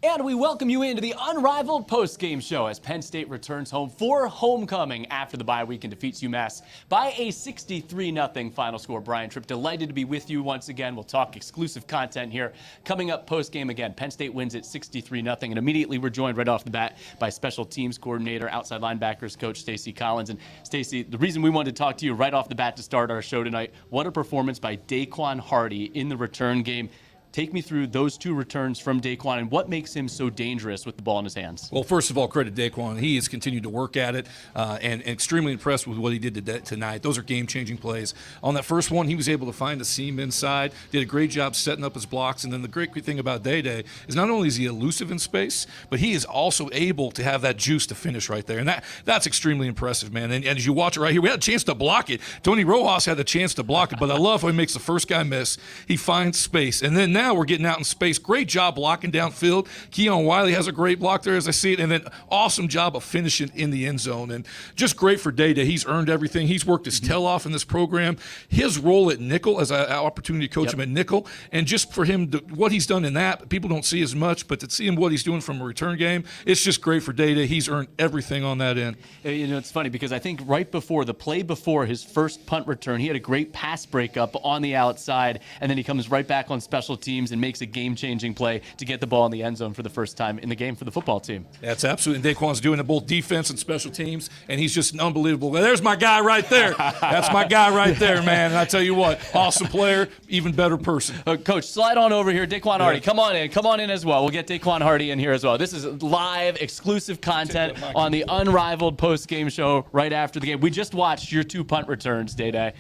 And we welcome you into the Unrivaled Postgame show as Penn State returns home for homecoming after the bye week and defeats UMass by a 63-0 final score. Brian Tripp, delighted to be with you once again. We'll talk exclusive content here. Coming up postgame again, Penn State wins at 63-0, and immediately we're joined right off the bat by special teams coordinator, outside linebackers coach Stacy Collins. And Stacy, the reason we wanted to talk to you right off the bat to start our show tonight, what a performance by Daquan Hardy in the return game. Take me through those two returns from Daquan and what makes him so dangerous with the ball in his hands. Well, first of all, credit Daquan. He has continued to work at it and extremely impressed with what he did tonight. Those are game-changing plays. On that first one, he was able to find a seam inside, did a great job setting up his blocks. And then the great thing about Day is not only is he elusive in space, but he is also able to have that juice to finish right there. And that's extremely impressive, man. And as you watch it right here, we had a chance to block it. Tony Rojas had the chance to block it, but I love how he makes the first guy miss. He finds space. And then now we're getting out in space. Great job blocking downfield. Keon Wiley has a great block there as I see it. And then awesome job of finishing in the end zone. And just great for Day. He's earned everything. He's worked his tail off in this program. His role at nickel, as an opportunity to coach him at nickel, and just for him, what he's done in that, people don't see as much, but to see him what he's doing from a return game, it's just great for Day. He's earned everything on that end. You know, it's funny because I think right before the play before his first punt return, he had a great pass breakup on the outside, and then he comes right back on special teams and makes a game-changing play to get the ball in the end zone for the first time in the game for the football team. That's absolutely. And Daquan's doing it both defense and special teams, and he's just unbelievable. There's my guy right there. That's my guy right there, man. And I tell you what, awesome player, even better person. Coach, slide on over here. Daquan Hardy, come on in. Come on in as well. We'll get Daquan Hardy in here as well. This is live, exclusive content on the Unrivaled post-game show right after the game. We just watched your two punt returns, Day. Yeah.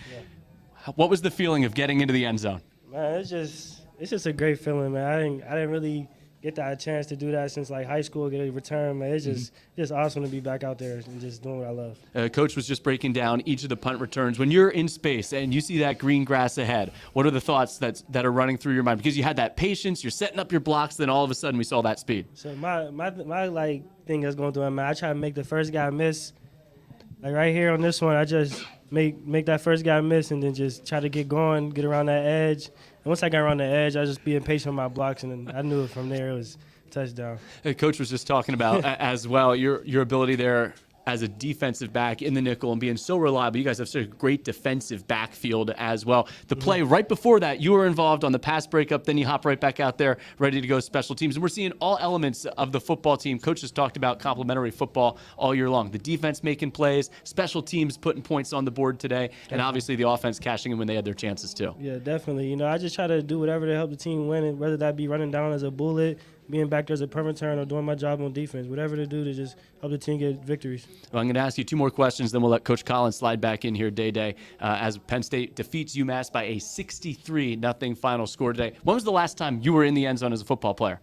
What was the feeling of getting into the end zone? Man, it's just a great feeling, man. I didn't really get that chance to do that since like high school, get a return, man. It's just awesome to be back out there and just doing what I love. Coach was just breaking down each of the punt returns. When you're in space and you see that green grass ahead, what are the thoughts that are running through your mind? Because you had that patience, you're setting up your blocks, then all of a sudden we saw that speed. So my like thing that's going through my mind, I try to make the first guy miss. Like right here on this one, I just make that first guy miss and then just try to get going, get around that edge. And once I got around the edge, I was just being patient with my blocks, and then I knew it from there. It was touchdown. Coach was just talking about as well your ability there as a defensive back in the nickel and being so reliable. You guys have such a great defensive backfield as well. The play right before that, you were involved on the pass breakup, then you hop right back out there, ready to go special teams. And we're seeing all elements of the football team. Coach has talked about complementary football all year long. The defense making plays, special teams putting points on the board today, and obviously the offense cashing in when they had their chances too. Yeah, definitely. You know, I just try to do whatever to help the team win, and whether that be running down as a bullet, being back there as a punt return, or doing my job on defense, whatever to do to just help the team get victories. Well, I'm going to ask you two more questions, then we'll let Coach Collins slide back in here, Day, as Penn State defeats UMass by a 63-0 final score today. When was the last time you were in the end zone as a football player?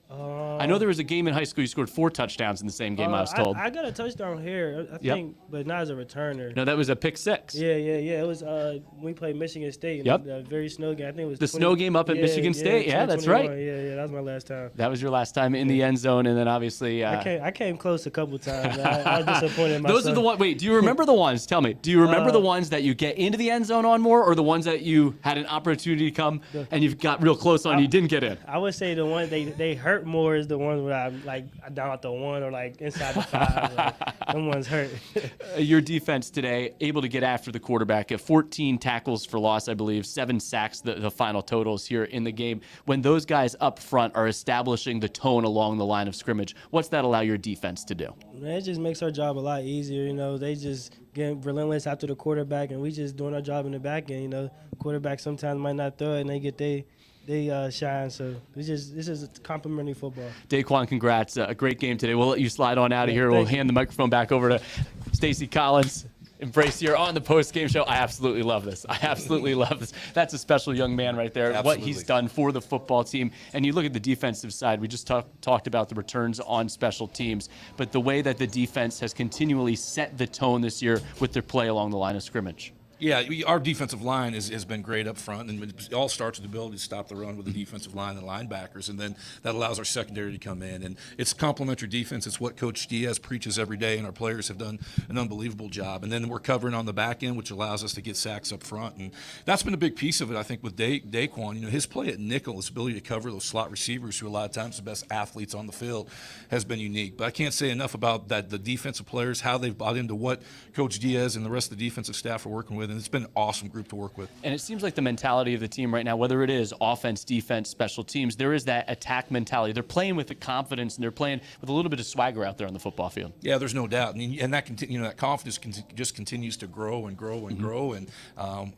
I know there was a game in high school you scored 4 touchdowns in the same game, I was told. I got a touchdown here, I think, but not as a returner. No, that was a pick 6. Yeah. It was when we played Michigan State in the very snow game. I think it was the snow game up at Michigan State. Yeah, that's right. Yeah, that was my last time. That was your last time in the end zone, and then obviously I came close a couple times. I was disappointed in myself. Those are the ones. Wait, do you remember the ones? Tell me. Do you remember the ones that you get into the end zone on more, or the ones that you had an opportunity to come and you've got real close on and you didn't get in? I would say the ones they hurt more is the ones where I'm like down at the 1 or like inside the 5. Like, them ones hurt. Your defense today able to get after the quarterback at 14 tackles for loss, I believe, 7 sacks, the final totals here in the game. When those guys up front are establishing the tone along the line of scrimmage, what's that allow your defense to do? Man, it just makes our job a lot easier. You know, they just get relentless after the quarterback, and we just doing our job in the back end. You know, quarterback sometimes might not throw it, and they get they shine. So this is complimentary football. Daquan, congrats. A great game today. We'll let you slide on out of here. We'll hand the microphone back over to Stacy Collins. Embrace here on the post-game show. I absolutely love this. That's a special young man right there. Absolutely. What he's done for the football team. And you look at the defensive side. We just talked about the returns on special teams. But the way that the defense has continually set the tone this year with their play along the line of scrimmage. Yeah, our defensive line has been great up front, and it all starts with the ability to stop the run with the defensive line and linebackers, and then that allows our secondary to come in. And it's complementary defense. It's what Coach Diaz preaches every day, and our players have done an unbelievable job. And then we're covering on the back end, which allows us to get sacks up front. And that's been a big piece of it, I think, with Daquan. His play at nickel, his ability to cover those slot receivers, who a lot of times are the best athletes on the field, has been unique. But I can't say enough about that. The defensive players, how they've bought into what Coach Diaz and the rest of the defensive staff are working with. And it's been an awesome group to work with. And it seems like the mentality of the team right now, whether it is offense, defense, special teams, there is that attack mentality. They're playing with the confidence, and they're playing with a little bit of swagger out there on the football field. Yeah, there's no doubt. And that that confidence just continues to grow and grow and grow. And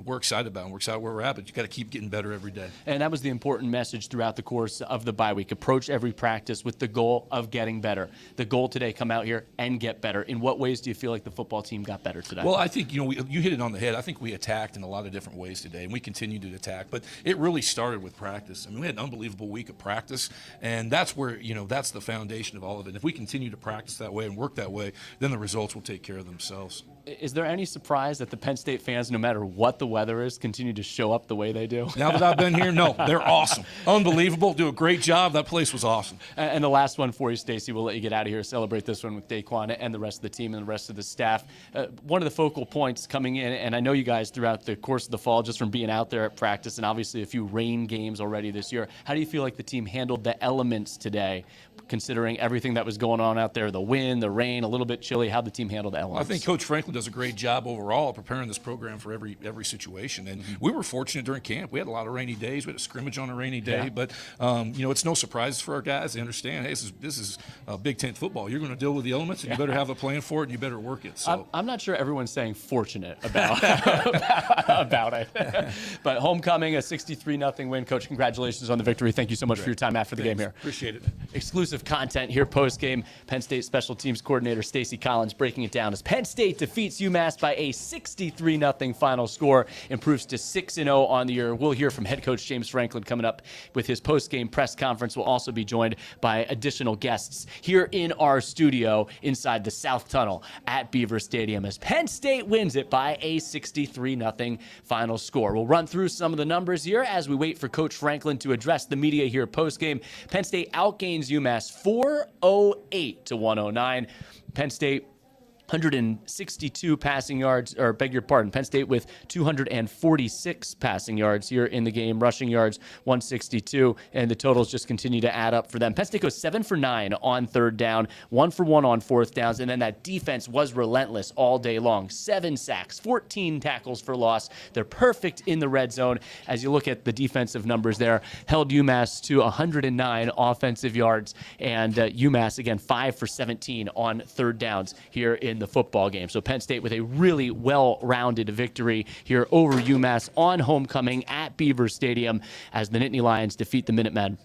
we're excited about it. We're excited where we're at, but you got to keep getting better every day. And that was the important message throughout the course of the bye week. Approach every practice with the goal of getting better. The goal today, come out here and get better. In what ways do you feel like the football team got better today? Well, I think, you hit it on the head. I think we attacked in a lot of different ways today, and we continue to attack. But it really started with practice. I mean, we had an unbelievable week of practice, and that's where, that's the foundation of all of it. If we continue to practice that way and work that way, then the results will take care of themselves. Is there any surprise that the Penn State fans, no matter what the weather is, continue to show up the way they do? Now that I've been here, no, they're awesome. Unbelievable. Do a great job. That place was awesome. And the last one for you, Stacy, we'll let you get out of here, celebrate this one with Daquan and the rest of the team and the rest of the staff. One of the focal points coming in, and I know you guys throughout the course of the fall, just from being out there at practice and obviously a few rain games already this year, how do you feel like the team handled the elements today, considering everything that was going on out there, the wind, the rain, a little bit chilly, how the team handled the elements? I think Coach Franklin does a great job overall of preparing this program for every situation. And we were fortunate during camp. We had a lot of rainy days. We had a scrimmage on a rainy day. But, it's no surprise for our guys. They understand, hey, this is Big Ten football. You're going to deal with the elements, and you better have a plan for it, and you better work it. So I'm not sure everyone's saying fortunate about, about it. But homecoming, a 63-0 win. Coach, congratulations on the victory. Thank you so much for your time after the game here. Appreciate it. Exclusive content here post-game. Penn State Special Teams Coordinator Stacy Collins breaking it down as Penn State defeats UMass by a 63-0 final score, improves to 6-0 on the year. We'll hear from head coach James Franklin coming up with his post-game press conference. We'll also be joined by additional guests here in our studio inside the South Tunnel at Beaver Stadium as Penn State wins it by a 63-0 final score. We'll run through some of the numbers here as we wait for Coach Franklin to address the media here post-game. Penn State outgains UMass 408 to 109. Penn State 162 passing yards, or beg your pardon, Penn State with 246 passing yards here in the game, rushing yards 162, and the totals just continue to add up for them. Penn State goes 7 for 9 on third down, 1 for 1 on fourth downs, and then that defense was relentless all day long. 7 sacks, 14 tackles for loss. They're perfect in the red zone. As you look at the defensive numbers there, held UMass to 109 offensive yards, and UMass, again, 5 for 17 on third downs here in the football game. So Penn State with a really well-rounded victory here over UMass on homecoming at Beaver Stadium as the Nittany Lions defeat the Minutemen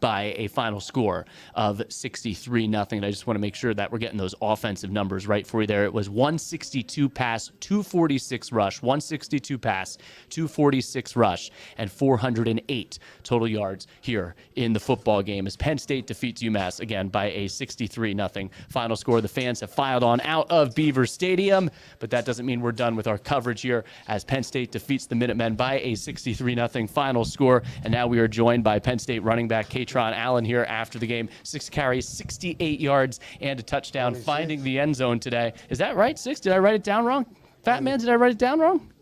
by a final score of 63-0. And I just want to make sure that we're getting those offensive numbers right for you there. It was 162 pass, 246 rush, 162 pass, 246 rush, and 408 total yards here in the football game as Penn State defeats UMass again by a 63-0 final score. The fans have filed on out of Beaver Stadium, but that doesn't mean we're done with our coverage here as Penn State defeats the Minutemen by a 63-0 final score. And now we are joined by Penn State running back Kaytron Allen here after the game. 6 carries, 68 yards, and a touchdown, finding the end zone today. Is that right, 6? Did I write it down wrong? Fat man, did I write it down wrong?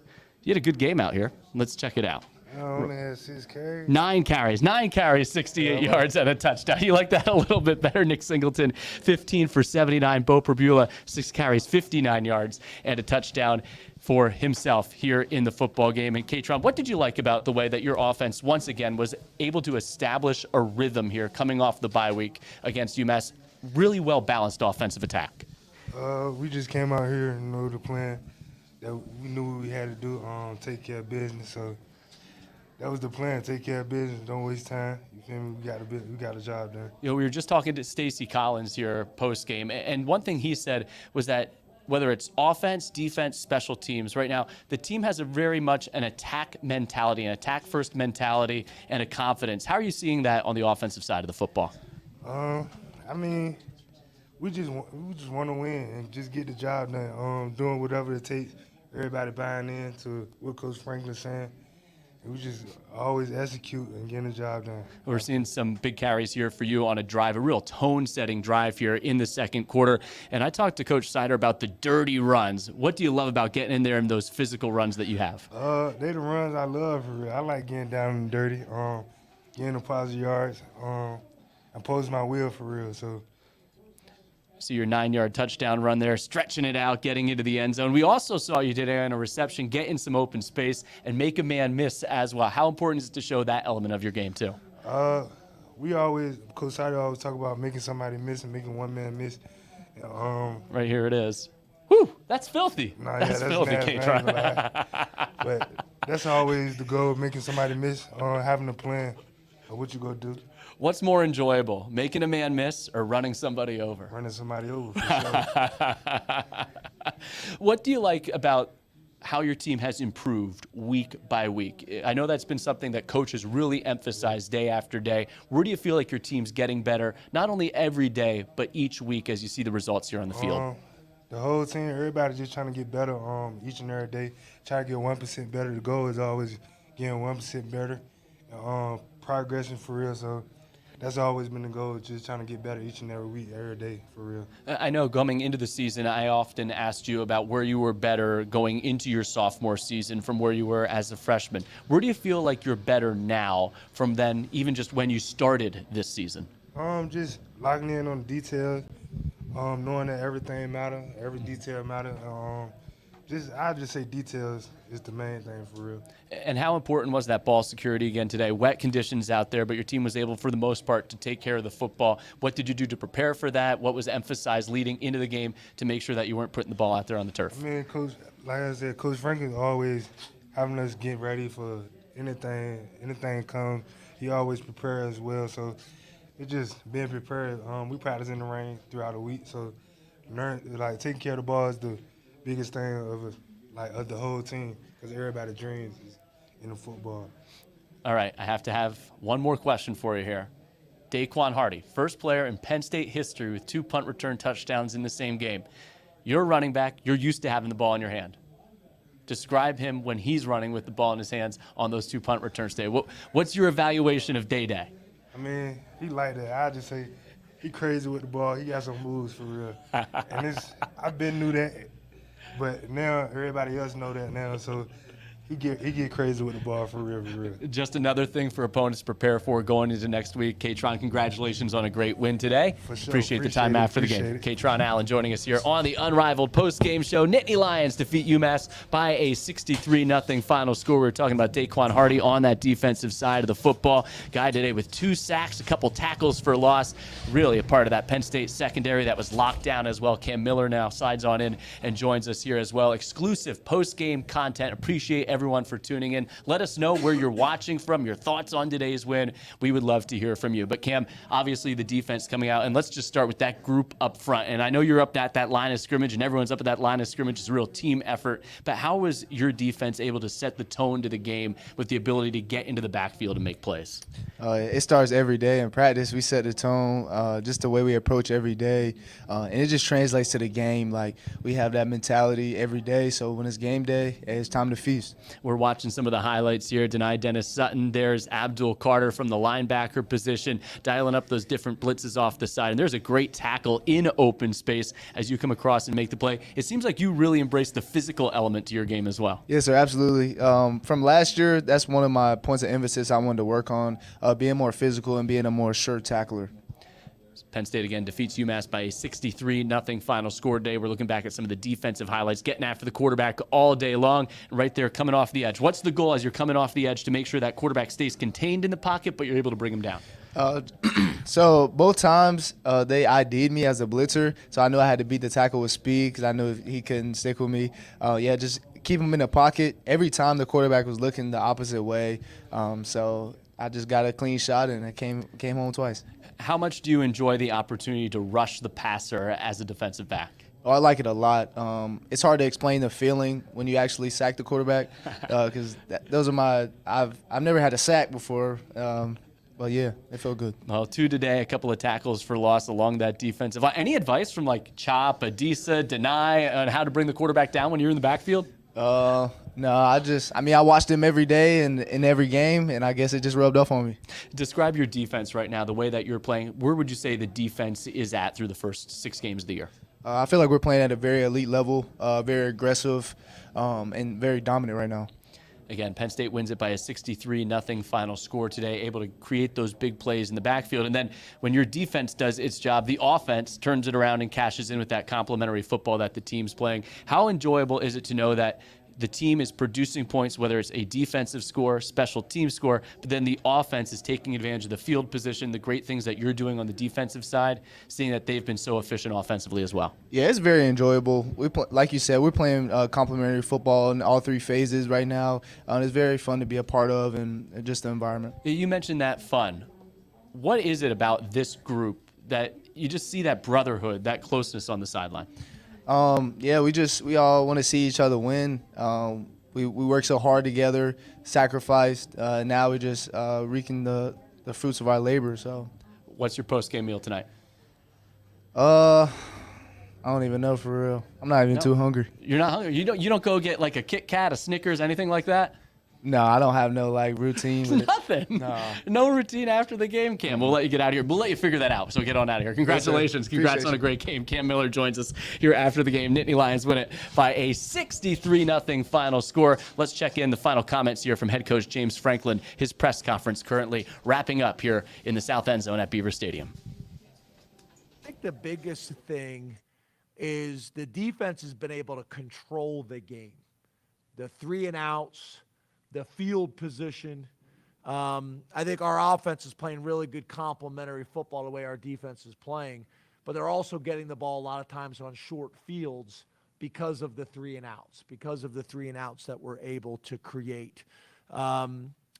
You had a good game out here. Let's check it out. I only had 6 carries. 9 carries, 68 yards, and a touchdown. You like that a little bit better? Nick Singleton, 15 for 79. Bo Perbula, 6 carries, 59 yards, and a touchdown for himself here in the football game. And Kaytron, what did you like about the way that your offense once again was able to establish a rhythm here coming off the bye week against UMass? Really well-balanced offensive attack. We just came out here and knew the plan that we knew what we had to do, take care of business. So that was the plan, take care of business, don't waste time. You feel me? We got a job done. We were just talking to Stacy Collins here post-game, and one thing he said was that whether it's offense, defense, special teams, right now, the team has a very much an attack mentality, an attack-first mentality, and a confidence. How are you seeing that on the offensive side of the football? I mean, we just want to win and just get the job done, doing whatever it takes everybody buying in to what Coach Franklin's saying. We just always execute and getting the job done. We're seeing some big carries here for you on a drive, a real tone-setting drive here in the second quarter. And I talked to Coach Sider about the dirty runs. What do you love about getting in there and those physical runs that you have? They the runs I love for real. I like getting down and dirty, getting the positive yards, and posing my wheel for real. So. See your 9-yard touchdown run there, stretching it out, getting into the end zone. We also saw you today on a reception, get in some open space, and make a man miss as well. How important is it to show that element of your game, too? Coach Sider always talk about making somebody miss and making one man miss. Right here it is. Whew, that's filthy. That's filthy, Kaytron. But that's always the goal, making somebody miss, having a plan of what you go do. What's more enjoyable, making a man miss or running somebody over? Running somebody over, for sure. What do you like about how your team has improved week by week? I know that's been something that coaches really emphasize day after day. Where do you feel like your team's getting better, not only every day, but each week as you see the results here on the field? The whole team, everybody just trying to get better each and every day. Try to get 1% better. The goal is always getting 1% better, progressing for real. So that's always been the goal, just trying to get better each and every week, every day, for real. I know coming into the season, I often asked you about where you were better going into your sophomore season from where you were as a freshman. Where do you feel like you're better now from then, even just when you started this season? Just locking in on the details, knowing that everything matters, every detail matters. I just say details is the main thing for real. And how important was that ball security again today? Wet conditions out there, but your team was able, for the most part, to take care of the football. What did you do to prepare for that? What was emphasized leading into the game to make sure that you weren't putting the ball out there on the turf? I mean, like I said, Coach Franklin always having us get ready for anything comes. He always prepares well, so it's just being prepared. We practice in the rain throughout the week, so taking care of the ball is the biggest thing of the whole team, because everybody's dreams is in the football. All right, I have to have one more question for you here. Daquan Hardy, first player in Penn State history with 2 punt return touchdowns in the same game. You're a running back. You're used to having the ball in your hand. Describe him when he's running with the ball in his hands on those 2 punt returns today. What's your evaluation of Day-Day? I mean, he like that. I just say he crazy with the ball. He got some moves for real. And I've been knew that. But now everybody else know that now, so he get crazy with the ball for real, for real. Just another thing for opponents to prepare for going into next week. Kaytron, congratulations on a great win today. For sure. Appreciate the time after the game. Kaytron Allen joining us here on the Unrivaled post-game show. Nittany Lions defeat UMass by a 63-0 final score. We were talking about Daquan Hardy on that defensive side of the football. Guy today with 2 sacks, a couple tackles for loss. Really a part of that Penn State secondary that was locked down as well. Cam Miller now sides on in and joins us here as well. Exclusive post-game content. Appreciate everyone for tuning in. Let us know where you're watching from, your thoughts on today's win. We would love to hear from you. But Cam, obviously the defense coming out, and let's just start with that group up front. And I know you're up at that line of scrimmage, and everyone's up at that line of scrimmage. It's a real team effort. But how was your defense able to set the tone to the game with the ability to get into the backfield and make plays? It starts every day in practice. We set the tone, just the way we approach every day, and it just translates to the game. Like, we have that mentality every day, so when it's game day, it's time to feast. We're watching some of the highlights here. Denied Dennis Sutton. There's Abdul Carter from the linebacker position, dialing up those different blitzes off the side. And there's a great tackle in open space as you come across and make the play. It seems like you really embrace the physical element to your game as well. Yes, sir, absolutely. From last year, that's one of my points of emphasis I wanted to work on, being more physical and being a more sure tackler. Penn State again defeats UMass by a 63-0 final score today. We're looking back at some of the defensive highlights, getting after the quarterback all day long, right there coming off the edge. What's the goal as you're coming off the edge to make sure that quarterback stays contained in the pocket, but you're able to bring him down? So both times they ID'd me as a blitzer, so I knew I had to beat the tackle with speed because I knew he couldn't stick with me. Just keep him in the pocket. Every time the quarterback was looking the opposite way, so I just got a clean shot and I came home twice. How much do you enjoy the opportunity to rush the passer as a defensive back? Oh, I like it a lot. It's hard to explain the feeling when you actually sack the quarterback because those are my – I've never had a sack before. But, yeah, it felt good. Well, 2 today, a couple of tackles for loss along that defensive line. Any advice from, like, Chop, Adisa, Deny on how to bring the quarterback down when you're in the backfield? No, I watch them every day and in every game, and I guess it just rubbed off on me. Describe your defense right now, the way that you're playing. Where would you say the defense is at through the first 6 games of the year? I feel like we're playing at a very elite level, very aggressive, and very dominant right now. Again, Penn State wins it by a 63-0 final score today, able to create those big plays in the backfield. And then when your defense does its job, the offense turns it around and cashes in with that complementary football that the team's playing. How enjoyable is it to know that the team is producing points, whether it's a defensive score, special team score, but then the offense is taking advantage of the field position, the great things that you're doing on the defensive side, seeing that they've been so efficient offensively as well? Yeah, it's very enjoyable. Like you said, we're playing complementary football in all 3 phases right now. It's very fun to be a part of and just the environment. You mentioned that fun. What is it about this group that you just see that brotherhood, that closeness on the sideline? Yeah, we all want to see each other win. We work so hard together, sacrificed. Now we're just reaping the fruits of our labor. So, what's your post-game meal tonight? I don't even know for real. I'm not even too hungry. You're not hungry. You don't go get like a Kit Kat, a Snickers, anything like that? No, I don't have no routine with Nothing. No routine after the game, Cam. We'll let you get out of here. We'll let you figure that out. So get on out of here. Congratulations. Congrats on a great game. Cam Miller joins us here after the game. Nittany Lions win it by a 63-0 final score. Let's check in the final comments here from head coach James Franklin. His press conference currently wrapping up here in the south end zone at Beaver Stadium. I think the biggest thing is the defense has been able to control the game. The 3 and outs, the field position. I think our offense is playing really good complementary football the way our defense is playing, but they're also getting the ball a lot of times on short fields because of the 3 and outs, that we're able to create. I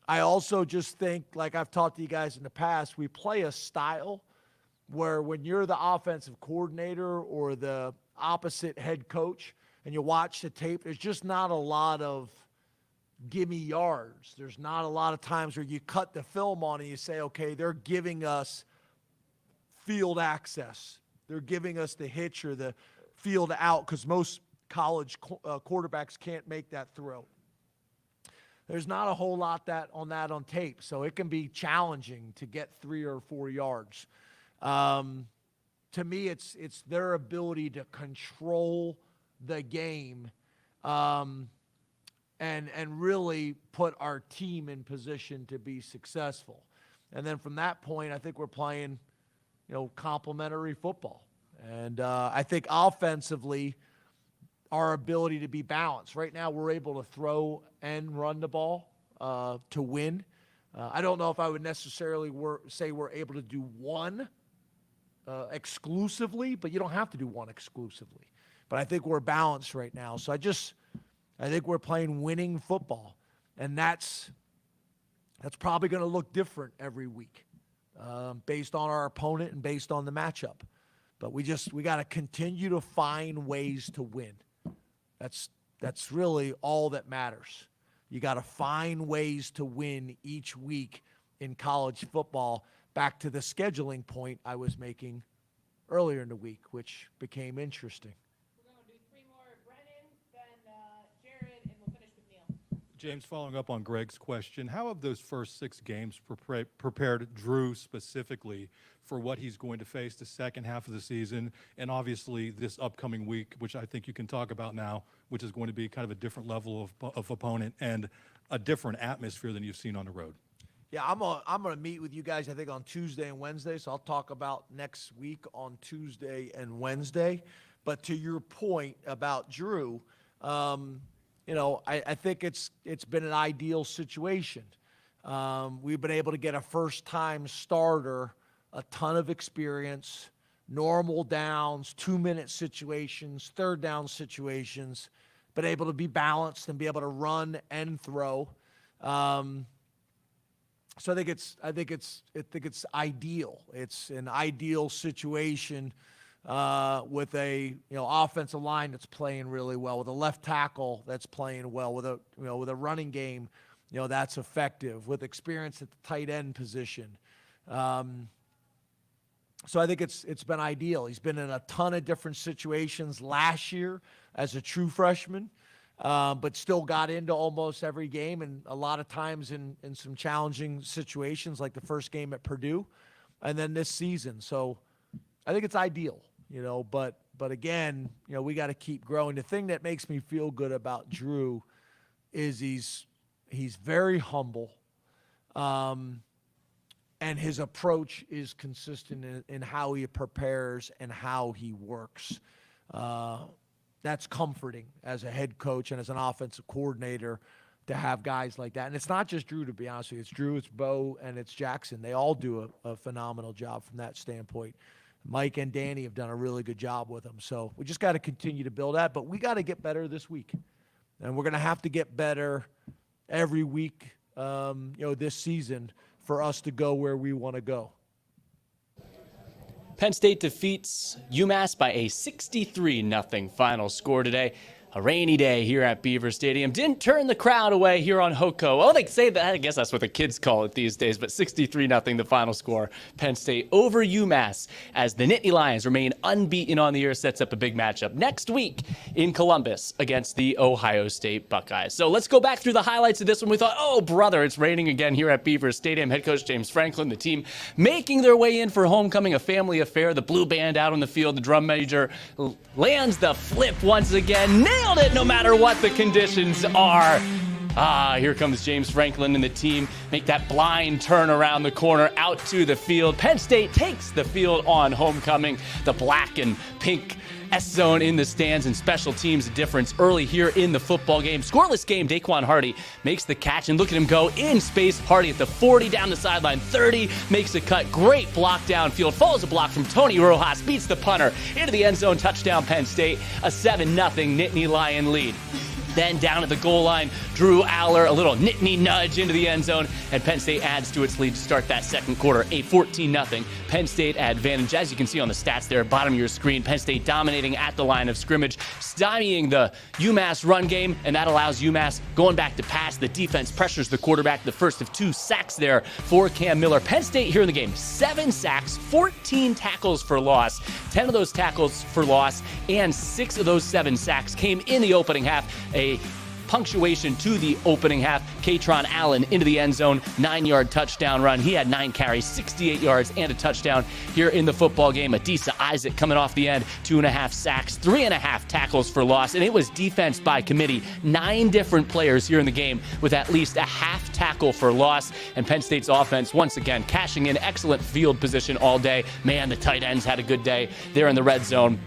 also just think, like I've talked to you guys in the past, we play a style where when you're the offensive coordinator or the opposite head coach and you watch the tape, there's just not a lot of gimme yards. There's not a lot of times where you cut the film on and you say, okay, they're giving us field access. They're giving us the hitch or the field out, because most college quarterbacks can't make that throw. There's not a whole lot on tape, so it can be challenging to get 3 or 4 yards. To me, it's their ability to control the game and really put our team in position to be successful. And then from that point, I think we're playing, complementary football. And I think offensively, our ability to be balanced. Right now, we're able to throw and run the ball to win. I don't know if I would necessarily say we're able to do one exclusively, but you don't have to do one exclusively. But I think we're balanced right now. So I think we're playing winning football, and that's probably going to look different every week based on our opponent and based on the matchup. But we got to continue to find ways to win. That's really all that matters. You got to find ways to win each week in college football. Back to the scheduling point I was making earlier in the week, which became interesting. We're going to do 3 more. Brennan, then Jared, and we'll finish with Neil. James, following up on Greg's question, how have those first 6 games prepared Drew specifically for what he's going to face the second half of the season, and obviously this upcoming week, which I think you can talk about now, which is going to be kind of a different level of opponent and a different atmosphere than you've seen on the road? Yeah, I'm gonna meet with you guys, I think, on Tuesday and Wednesday, so I'll talk about next week on Tuesday and Wednesday. But to your point about Drew, I think it's been an ideal situation. We've been able to get a first-time starter, a ton of experience, normal downs, 2-minute situations, third down situations, been able to be balanced and be able to run and throw. So I think it's ideal. It's an ideal situation with a offensive line that's playing really well, with a left tackle that's playing well, with a running game that's effective, with experience at the tight end position. So I think it's been ideal. He's been in a ton of different situations last year as a true freshman. but still got into almost every game, and a lot of times in some challenging situations like the first game at Purdue and then this season. So I think it's ideal, but again, we got to keep growing. The thing that makes me feel good about Drew is he's very humble, and his approach is consistent in how he prepares and how he works. That's comforting as a head coach and as an offensive coordinator to have guys like that. And it's not just Drew, to be honest with you. It's Drew, it's Bo, and it's Jackson. They all do a phenomenal job from that standpoint. Mike and Danny have done a really good job with them. So we just got to continue to build that. But we got to get better this week. And we're going to have to get better every week, this season for us to go where we want to go. Penn State defeats UMass by a 63-0 final score today. A rainy day here at Beaver Stadium. Didn't turn the crowd away here on Hoco. Oh, they say that. I guess that's what the kids call it these days. But 63-0 the final score. Penn State over UMass as the Nittany Lions remain unbeaten on the year. Sets up a big matchup next week in Columbus against the Ohio State Buckeyes. So let's go back through the highlights of this one. We thought, oh, brother, it's raining again here at Beaver Stadium. Head coach James Franklin, the team making their way in for homecoming, a family affair. The blue band out on the field. The drum major lands the flip once again. Nailed it no matter what the conditions are. Here comes James Franklin and the team. Make that blind turn around the corner out to the field. Penn State takes the field on homecoming. The black and pink S-zone in the stands, and special teams a difference early here in the football game. Scoreless game, Daquan Hardy makes the catch, and look at him go in space. Hardy at the 40, down the sideline, 30, makes a cut. Great block downfield, follows a block from Tony Rojas, beats the punter into the end zone, touchdown Penn State, a 7-0 Nittany Lion lead. Then down at the goal line, Drew Aller, a little Nittany nudge into the end zone, and Penn State adds to its lead to start that second quarter, a 14-0 Penn State advantage. As you can see on the stats there, bottom of your screen, Penn State dominating at the line of scrimmage, stymieing the UMass run game, and that allows UMass going back to pass. The defense pressures the quarterback, the first of 2 sacks there for Cam Miller. Penn State here in the game, 7 sacks, 14 tackles for loss, 10 of those tackles for loss, and 6 of those 7 sacks came in the opening half. A punctuation to the opening half. Kaytron Allen into the end zone, 9-yard touchdown run. He had 9 carries, 68 yards, and a touchdown here in the football game. Adisa Isaac coming off the end, 2.5 sacks, 3.5 tackles for loss, and it was defense by committee. 9 different players here in the game with at least a half tackle for loss, and Penn State's offense once again cashing in excellent field position all day. Man, the tight ends had a good day there in the red zone.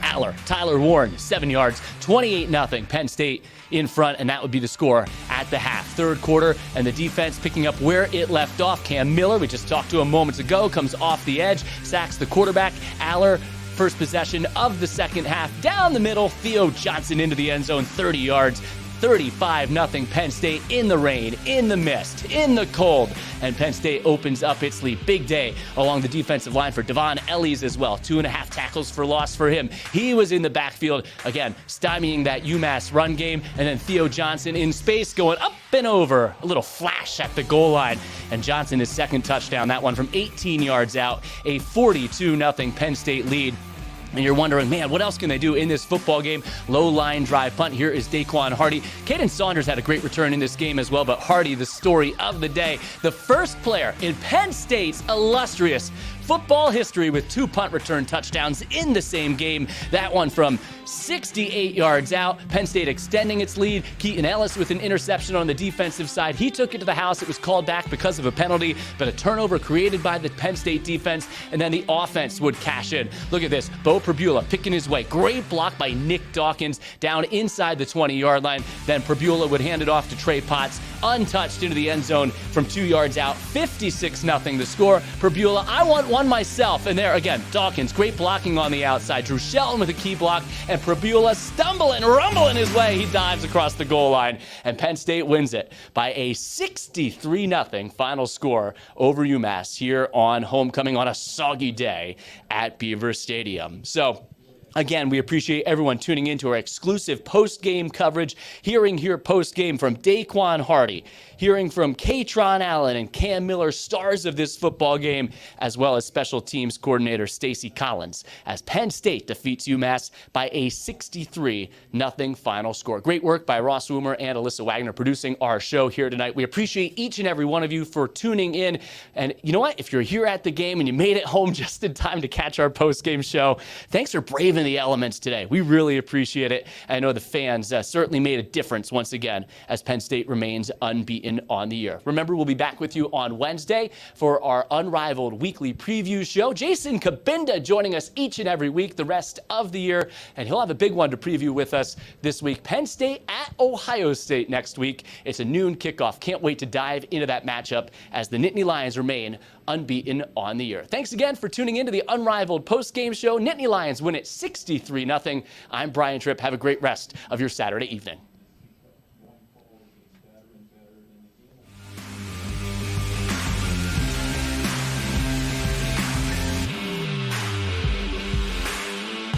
Aller, Tyler Warren, 7 yards, 28-0 Penn State in front, and that would be the score at the half. Third quarter, and the defense picking up where it left off. Cam Miller, we just talked to him moments ago, comes off the edge, sacks the quarterback. Aller, first possession of the second half, down the middle. Theo Johnson into the end zone, 30 yards. 35-0 Penn State in the rain, in the mist, in the cold, and Penn State opens up its lead. Big day along the defensive line for Devon Ellies as well. 2.5 tackles for loss for him. He was in the backfield, again, stymieing that UMass run game, and then Theo Johnson in space going up and over. A little flash at the goal line, and Johnson his second touchdown, that one from 18 yards out. A 42-0 Penn State lead. And you're wondering, man, what else can they do in this football game? Low line drive punt. Here is Daquan Hardy. Caden Saunders had a great return in this game as well, but Hardy, the story of the day. The first player in Penn State's illustrious football history with 2 punt return touchdowns in the same game. That one from 68 yards out. Penn State extending its lead. Keaton Ellis with an interception on the defensive side. He took it to the house. It was called back because of a penalty, but a turnover created by the Penn State defense, and then the offense would cash in. Look at this. Bo Prabula picking his way. Great block by Nick Dawkins down inside the 20-yard line. Then Prabula would hand it off to Trey Potts, untouched into the end zone from 2 yards out. 56-0 the score. Prabula, I want one myself. And there again, Dawkins, great blocking on the outside. Drew Shelton with a key block, and Prabula stumbling, rumbling his way. He dives across the goal line, and Penn State wins it by a 63-0 final score over UMass here on homecoming on a soggy day at Beaver Stadium. So Again, we appreciate everyone tuning in to our exclusive post-game coverage, hearing here post-game from Daquan Hardy, hearing from Kaytron Allen and Cam Miller, stars of this football game, as well as special teams coordinator Stacy Collins, as Penn State defeats UMass by a 63-0 final score. Great work by Ross Woomer and Alyssa Wagner producing our show here tonight. We appreciate each and every one of you for tuning in. And you know what? If you're here at the game and you made it home just in time to catch our post-game show, thanks for braving the elements today. We really appreciate it. I know the fans certainly made a difference once again as Penn State remains unbeaten on the year. Remember, we'll be back with you on Wednesday for our Unrivaled weekly preview show. Jason Kabinda joining us each and every week the rest of the year, and he'll have a big one to preview with us this week. Penn State at Ohio State next week. It's a noon kickoff. Can't wait to dive into that matchup as the Nittany Lions remain unbeaten on the year. Thanks again for tuning in to the Unrivaled post-game show. Nittany Lions win it 63-0. I'm Brian Tripp. Have a great rest of your Saturday evening.